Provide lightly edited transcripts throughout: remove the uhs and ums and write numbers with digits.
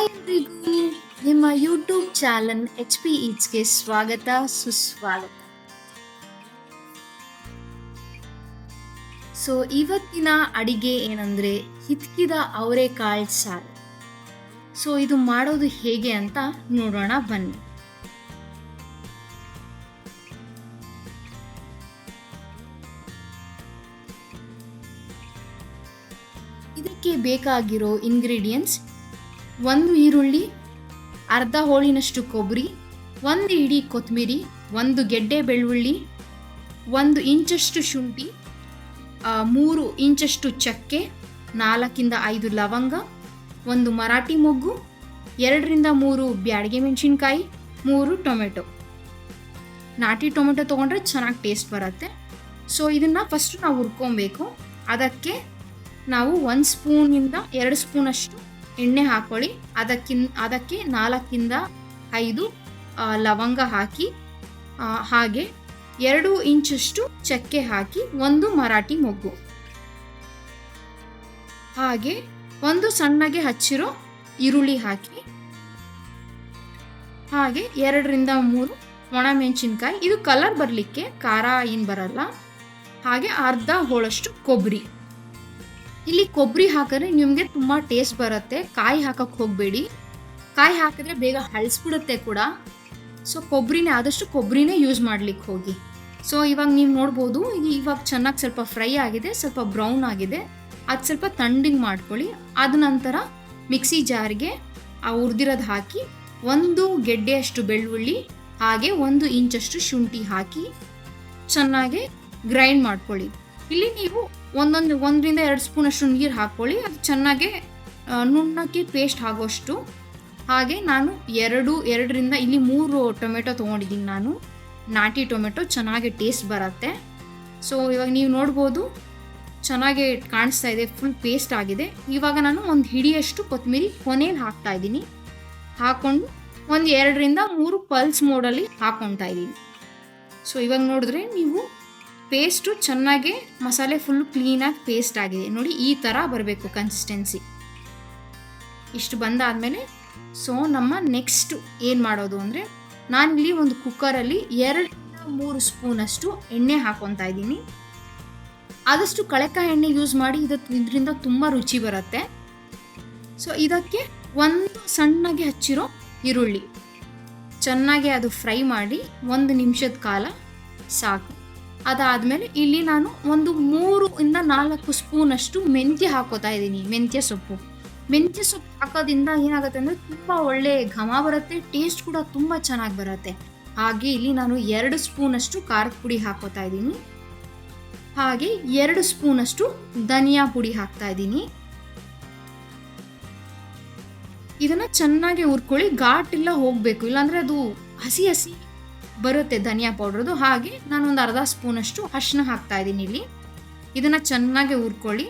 ಎಲ್ರಿಗೂ ನಿಮ್ಮ YouTube channel HP ಈಟ್ಸ್ಗೆ ಸ್ವಾಗತ ಸುಸ್ವಾಗತ. ಇವತ್ತಿನ ಅಡಿಗೆ ಏನಂದ್ರೆ ಹಿತ್ಕಿದ ಅವರೆಕಾಳು ಸಾರು. ಇದು ಮಾಡೋದು ಹೇಗೆ ಅಂತ ನೋಡೋಣ ಬನ್ನಿ. ಇದಕ್ಕೆ ಬೇಕಾಗಿರೋ ಇಂಗ್ರೀಡಿಯೆಂಟ್ಸ್: 1 ಈರುಳ್ಳಿ, ಅರ್ಧ ಹೋಳಿನಷ್ಟು ಕೊಬ್ಬರಿ, 1 ಇಡೀ ಕೊತ್ತಂಬರಿ, 1 ಗೆಡ್ಡೆ ಬೆಳ್ಳುಳ್ಳಿ, 1 ಇಂಚಷ್ಟು ಶುಂಠಿ, 3 ಇಂಚಷ್ಟು ಚಕ್ಕೆ, 4 ಇಂದ 5 ಲವಂಗ, 1 ಮರಾಠಿ ಮೊಗ್ಗು, 2 ರಿಂದ 3 ಬ್ಯಾಡಗೆ ಮೆಣಸಿನ್ಕಾಯಿ, 3 ಟೊಮೆಟೊ. ನಾಟಿ ಟೊಮೆಟೊ ತೊಗೊಂಡ್ರೆ ಚೆನ್ನಾಗಿ ಟೇಸ್ಟ್ ಬರುತ್ತೆ. ಇದನ್ನು ಫಸ್ಟ್ ನಾವು ಹುರ್ಕೊಬೇಕು. ಅದಕ್ಕೆ ನಾವು 1 ಸ್ಪೂನಿಂದ 2 ಸ್ಪೂನಷ್ಟು ಎಣ್ಣೆ ಹಾಕೊಳ್ಳಿ. ಅದಕ್ಕೆ 4 ಇಂದ 5 ಲವಂಗ ಹಾಕಿ, ಹಾಗೆ 2 ಇಂಚಷ್ಟು ಚಕ್ಕೆ ಹಾಕಿ, 1 ಮರಾಠಿ ಮೊಗ್ಗು, ಹಾಗೆ 1 ಸಣ್ಣಗೆ ಹಚ್ಚಿರೋ ಈರುಳ್ಳಿ ಹಾಕಿ, ಹಾಗೆ 2 ರಿಂದ 3 ಒಣಮೆಣಸಿನ್ಕಾಯಿ, ಇದು ಕಲರ್ ಬರಲಿಕ್ಕೆ, ಖಾರ ಏನು ಬರಲ್ಲ, ಹಾಗೆ ಅರ್ಧ ಹೋಳಷ್ಟು ಕೊಬ್ಬರಿ. ಇಲ್ಲಿ ಕೊಬ್ಬರಿ ಹಾಕಿದ್ರೆ ನಿಮಗೆ ತುಂಬ ಟೇಸ್ಟ್ ಬರುತ್ತೆ. ಕಾಯಿ ಹಾಕಕ್ಕೆ ಹೋಗಬೇಡಿ, ಕಾಯಿ ಹಾಕಿದ್ರೆ ಬೇಗ ಹಳಸ್ಬಿಡುತ್ತೆ ಕೂಡ. ಕೊಬ್ಬರಿನೇ ಆದಷ್ಟು ಕೊಬ್ಬರಿನೇ ಯೂಸ್ ಮಾಡ್ಲಿಕ್ಕೆ ಹೋಗಿ. ಇವಾಗ ನೀವು ನೋಡ್ಬೋದು, ಇವಾಗ ಚೆನ್ನಾಗಿ ಸ್ವಲ್ಪ ಫ್ರೈ ಆಗಿದೆ, ಸ್ವಲ್ಪ ಬ್ರೌನ್ ಆಗಿದೆ. ಅದು ಸ್ವಲ್ಪ ತಣ್ಣಗೆ ಮಾಡ್ಕೊಳ್ಳಿ. ಅದ ನಂತರ ಮಿಕ್ಸಿ ಜಾರ್ಗೆ ಹುರಿದಿರೋದು ಹಾಕಿ, 1 ಗೆಡ್ಡೆಯಷ್ಟು ಬೆಳ್ಳುಳ್ಳಿ, ಹಾಗೆ 1 ಇಂಚಷ್ಟು ಶುಂಠಿ ಹಾಕಿ ಚೆನ್ನಾಗಿ ಗ್ರೈಂಡ್ ಮಾಡ್ಕೊಳ್ಳಿ. ಇಲ್ಲಿ ನೀವು 1 ರಿಂದ 2 ಸ್ಪೂನಷ್ಟು ನೀರು ಹಾಕ್ಕೊಳ್ಳಿ. ಅದು ಚೆನ್ನಾಗಿ ನುಣ್ಣಕ್ಕೆ ಪೇಸ್ಟ್ ಆಗೋಷ್ಟು. ಹಾಗೆ ನಾನು 2 ರಿಂದ ಇಲ್ಲಿ 3 ಟೊಮೆಟೊ ತೊಗೊಂಡಿದ್ದೀನಿ. ನಾನು ನಾಟಿ ಟೊಮೆಟೊ, ಚೆನ್ನಾಗಿ ಟೇಸ್ಟ್ ಬರುತ್ತೆ. ಇವಾಗ ನೀವು ನೋಡ್ಬೋದು, ಚೆನ್ನಾಗಿ ಕಾಣಿಸ್ತಾ ಇದೆ, ಫುಲ್ ಪೇಸ್ಟ್ ಆಗಿದೆ. ಇವಾಗ ನಾನು 1 ಹಿಡಿಯಷ್ಟು ಕೊತ್ತಂಬರಿ ಕೊನೆಯಲ್ಲಿ ಹಾಕ್ತಾ ಇದ್ದೀನಿ. ಹಾಕ್ಕೊಂಡು 2 ರಿಂದ 3 ಪಲ್ಸ್ ಮೋಡಲ್ಲಿ ಹಾಕ್ಕೊತಾ ಇದ್ದೀನಿ. ಇವಾಗ ನೋಡಿದ್ರೆ ನೀವು ಪೇಸ್ಟು ಚೆನ್ನಾಗಿ ಮಸಾಲೆ ಫುಲ್ ಕ್ಲೀನಾಗಿ ಪೇಸ್ಟ್ ಆಗಿದೆ ನೋಡಿ. ಈ ಥರ ಬರಬೇಕು ಕನ್ಸಿಸ್ಟೆನ್ಸಿ. ಇಷ್ಟು ಬಂದಾದಮೇಲೆ ನಮ್ಮ ನೆಕ್ಸ್ಟ್ ಏನು ಮಾಡೋದು ಅಂದರೆ, ನಾನಿಲ್ಲಿ ಒಂದು ಕುಕ್ಕರಲ್ಲಿ 2 ರಿಂದ 3 ಸ್ಪೂನಷ್ಟು ಎಣ್ಣೆ ಹಾಕ್ಕೊತಾ ಇದ್ದೀನಿ. ಆದಷ್ಟು ಕಳೆಕಾಯಿ ಎಣ್ಣೆ ಯೂಸ್ ಮಾಡಿ, ಇದರಿಂದ ತುಂಬ ರುಚಿ ಬರುತ್ತೆ. ಇದಕ್ಕೆ 1 ಸಣ್ಣಗೆ ಹಚ್ಚಿರೋ ಈರುಳ್ಳಿ ಚೆನ್ನಾಗಿ ಅದು ಫ್ರೈ ಮಾಡಿ 1 ನಿಮಿಷದ ಕಾಲ ಸಾಕು. ಅದಾದಮೇಲೆ ಇಲ್ಲಿ ನಾನು 3 ರಿಂದ 4 ಸ್ಪೂನಷ್ಟು ಮೆಂತ್ಯ ಹಾಕೋತಾ ಇದ್ದೀನಿ. ಮೆಂತ್ಯ ಸೊಪ್ಪು ಹಾಕೋದ್ರಿಂದ ಏನಾಗುತ್ತೆ ಅಂದರೆ ತುಂಬ ಒಳ್ಳೆ ಘಮ ಬರುತ್ತೆ, ಟೇಸ್ಟ್ ಕೂಡ ತುಂಬ ಚೆನ್ನಾಗಿ ಬರುತ್ತೆ. ಹಾಗೆ ಇಲ್ಲಿ ನಾನು 2 ಸ್ಪೂನಷ್ಟು ಖಾರದ ಪುಡಿ ಹಾಕೋತಾ ಇದ್ದೀನಿ. ಹಾಗೆ 2 ಸ್ಪೂನಷ್ಟು ಧನಿಯಾ ಪುಡಿ ಹಾಕ್ತಾ ಇದ್ದೀನಿ. ಇದನ್ನು ಚೆನ್ನಾಗಿ ಹುರ್ಕೊಳ್ಳಿ, ಘಾಟೆಲ್ಲ ಹೋಗಬೇಕು, ಇಲ್ಲಾಂದರೆ ಅದು ಹಸಿ ಬರುತ್ತೆ ಧನಿಯಾ ಪೌಡ್ರದು. ಹಾಗೆ ನಾನು 1 ಅರ್ಧ ಸ್ಪೂನಷ್ಟು ಅರಿಶಿನ ಹಾಕ್ತಾ ಇದ್ದೀನಿ ಇಲ್ಲಿ. ಇದನ್ನು ಚೆನ್ನಾಗಿ ಹುರ್ಕೊಳ್ಳಿ.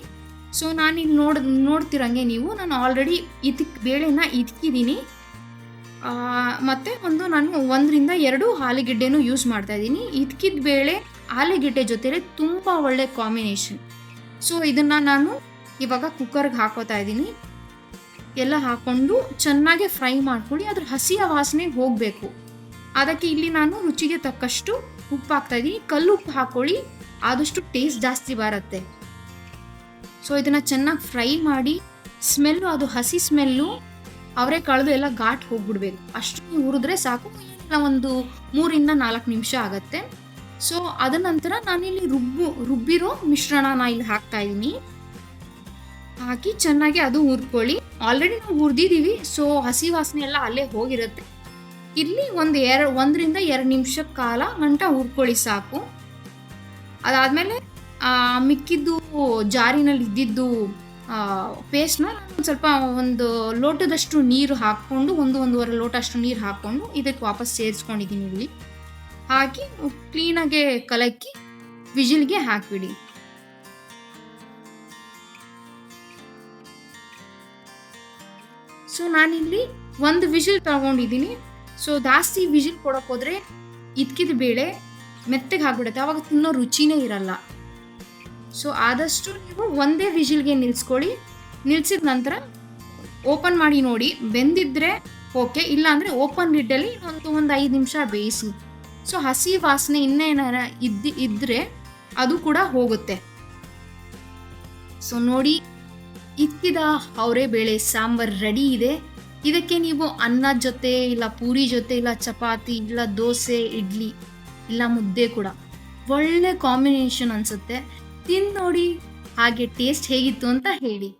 ನಾನಿಲ್ಲಿ ನೋಡ್ತಿರಂಗೆ ನೀವು, ನಾನು ಆಲ್ರೆಡಿ ಬೇಳೆನ ಇದ್ಕಿದ್ದೀನಿ. ಮತ್ತು ನಾನು 1 ರಿಂದ 2 ಆಲೂಗೆಡ್ಡೆನೂ ಯೂಸ್ ಮಾಡ್ತಾ ಇದ್ದೀನಿ. ಇದ್ಕಿದ ಬೇಳೆ ಆಲೂಗೆಡ್ಡೆ ಜೊತೆಲೆ ತುಂಬ ಒಳ್ಳೆ ಕಾಂಬಿನೇಷನ್. ಇದನ್ನು ನಾನು ಇವಾಗ ಕುಕ್ಕರ್ಗೆ ಹಾಕೋತಾ ಇದ್ದೀನಿ. ಎಲ್ಲ ಹಾಕ್ಕೊಂಡು ಚೆನ್ನಾಗಿ ಫ್ರೈ ಮಾಡ್ಕೊಳ್ಳಿ, ಅದ್ರ ಹಸಿಯ ವಾಸನೆ ಹೋಗಬೇಕು. ಅದಕ್ಕೆ ಇಲ್ಲಿ ನಾನು ರುಚಿಗೆ ತಕ್ಕಷ್ಟು ಉಪ್ಪು ಹಾಕ್ತಾ ಇದ್ದೀನಿ. ಕಲ್ಲು ಉಪ್ಪು ಹಾಕೊಳ್ಳಿ, ಆದಷ್ಟು ಟೇಸ್ಟ್ ಜಾಸ್ತಿ ಬರುತ್ತೆ. ಇದನ್ನು ಚೆನ್ನಾಗಿ ಫ್ರೈ ಮಾಡಿ, ಸ್ಮೆಲ್ಲು, ಅದು ಹಸಿ ಸ್ಮೆಲ್ಲು ಅವರೆಕಾಳು ಎಲ್ಲ ಘಾಟ್ ಹೋಗ್ಬಿಡ್ಬೇಕು. ಅಷ್ಟು ನೀವು ಹುರಿದ್ರೆ ಸಾಕು. ಒಂದು 3 ರಿಂದ 4 ನಿಮಿಷ ಆಗುತ್ತೆ. ಅದ ನಂತರ ನಾನಿಲ್ಲಿ ರುಬ್ಬಿರೋ ಮಿಶ್ರಣನ ಇಲ್ಲಿ ಹಾಕ್ತಾ ಇದ್ದೀನಿ. ಹಾಕಿ ಚೆನ್ನಾಗಿ ಅದು ಹುರ್ಕೊಳ್ಳಿ. ಆಲ್ರೆಡಿ ನಾವು ಹುರಿದಿದ್ದೀವಿ, ಹಸಿ ವಾಸನೆ ಎಲ್ಲ ಅಲ್ಲೇ ಹೋಗಿರುತ್ತೆ. ಇಲ್ಲಿ 1 ರಿಂದ 2 ನಿಮಿಷ ಕಾಲ ಗಂಟ ಹುರ್ಕೊಳ್ಳಿ ಸಾಕು. ಅದಾದಮೇಲೆ ಮಿಕ್ಕಿದ್ದು ಜಾರಿನಲ್ಲಿ ಇದ್ದಿದ್ದು ಪೇಸ್ಟ್ನ ಸ್ವಲ್ಪ 1 ಲೋಟದಷ್ಟು ನೀರು ಹಾಕ್ಕೊಂಡು, 1-1.5 ಲೋಟ ಅಷ್ಟು ನೀರು ಹಾಕ್ಕೊಂಡು ಇದಕ್ಕೆ ವಾಪಸ್ ಸೇರಿಸ್ಕೊಂಡಿದ್ದೀನಿ. ಇಲ್ಲಿ ಹಾಕಿ ಕ್ಲೀನಾಗೆ ಕಲಕಿ ವಿಜಿಲ್ಗೆ ಹಾಕಿಬಿಡಿ. ನಾನಿಲ್ಲಿ 1 ವಿಜಿಲ್ ತಗೊಂಡಿದ್ದೀನಿ. ಜಾಸ್ತಿ ವಿಜಿಲ್ ಕೊಡೋಕೆ ಹೋದರೆ ಇದ್ಕಿದ ಬೇಳೆ ಮೆತ್ತಗೆ ಹಾಕ್ಬಿಡುತ್ತೆ, ಆವಾಗ ತಿನ್ನೋ ರುಚಿನೇ ಇರಲ್ಲ. ಆದಷ್ಟು ನೀವು ಒಂದೇ ವಿಜಿಲ್ಗೆ ನಿಲ್ಲಿಸ್ಕೊಳ್ಳಿ. ನಿಲ್ಲಿಸಿದ ನಂತರ ಓಪನ್ ಮಾಡಿ ನೋಡಿ, ಬೆಂದಿದ್ರೆ ಓಕೆ, ಇಲ್ಲ ಅಂದರೆ ಓಪನ್ ಲಿಡ್ಡಲ್ಲಿ ಒಂದು 5 ನಿಮಿಷ ಬೇಯಿಸಿ. ಸೊ ಹಸಿ ವಾಸನೆ ಇನ್ನೇನಾರ ಇದ್ದರೆ ಅದು ಕೂಡ ಹೋಗುತ್ತೆ. ಸೊ ನೋಡಿ, ಇಕ್ಕಿದ ಅವರೆಬೇಳೆ ಸಾಂಬಾರ್ ರೆಡಿ ಇದೆ. ಇದಕ್ಕೆ ನೀವು ಅನ್ನದ ಜೊತೆ, ಇಲ್ಲ ಪೂರಿ ಜೊತೆ, ಇಲ್ಲ ಚಪಾತಿ, ಇಲ್ಲ ದೋಸೆ, ಇಡ್ಲಿ, ಇಲ್ಲ ಮುದ್ದೆ ಕೂಡ ಒಳ್ಳೆ ಕಾಂಬಿನೇಷನ್ ಅನಿಸುತ್ತೆ. ತಿಂದು ನೋಡಿ, ಹಾಗೆ ಟೇಸ್ಟ್ ಹೇಗಿತ್ತು ಅಂತ ಹೇಳಿ.